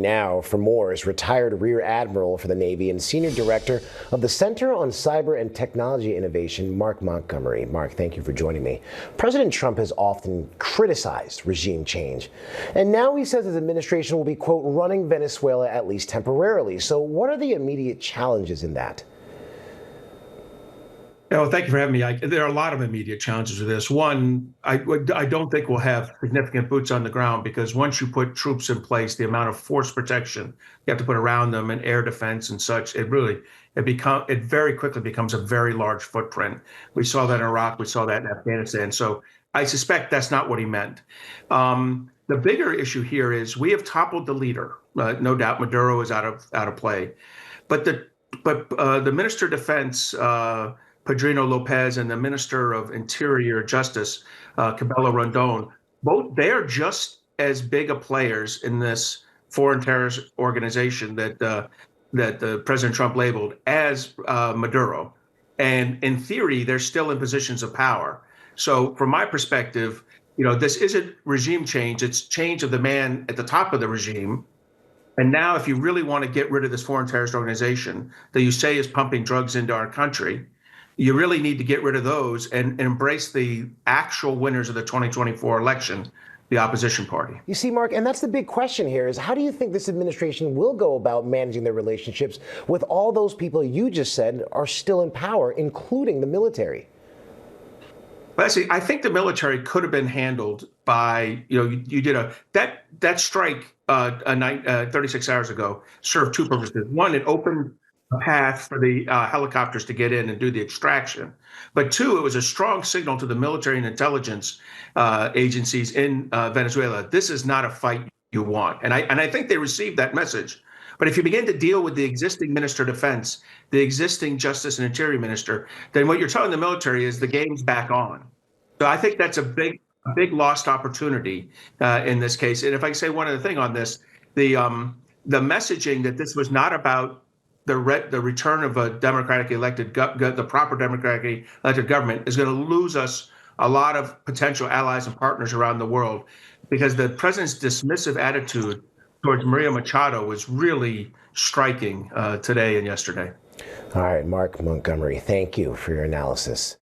Now, for more, is retired Rear Admiral for the Navy and Senior Director of the Center on Cyber and Technology Innovation, Mark Montgomery. Mark, thank you for joining me. President Trump has often criticized regime change, and now he says his administration will be, quote, running Venezuela at least temporarily. So what are the immediate challenges in that? Oh, thank you for having me. There are a lot of immediate challenges with this. One, I don't think we'll have significant boots on the ground because once you put troops in place, the amount of force protection you have to put around them and air defense and such, it very quickly becomes a very large footprint. We saw that in Iraq, we saw that in Afghanistan. So I suspect that's not what he meant. The bigger issue here is we have toppled the leader. No doubt, Maduro is out of play, but the Minister of Defense. Pedrino Lopez and the Minister of Interior Justice, Cabello Rondon, they are just as big a players in this foreign terrorist organization that President Trump labeled as Maduro. And in theory, they're still in positions of power. So from my perspective, this isn't regime change. It's change of the man at the top of the regime. And now if you really want to get rid of this foreign terrorist organization that you say is pumping drugs into our country, you really need to get rid of those and embrace the actual winners of the 2024 election, the opposition party. You see, Mark, and that's the big question here is how do you think this administration will go about managing their relationships with all those people you just said are still in power, including the military? Well, see, I think the military could have been handled by, you did that strike 36 hours ago served two purposes. One, it opened a path for the helicopters to get in and do the extraction. But two, it was a strong signal to the military and intelligence agencies in Venezuela. This is not a fight you want. And I think they received that message. But if you begin to deal with the existing Minister of Defense, the existing Justice and Interior Minister, then what you're telling the military is the game's back on. So I think that's a big lost opportunity in this case. And if I can say one other thing on this, the messaging that this was not about the return of a democratically elected, the proper democratically elected government is going to lose us a lot of potential allies and partners around the world because the president's dismissive attitude towards Maria Machado was really striking today and yesterday. All right, Mark Montgomery, thank you for your analysis.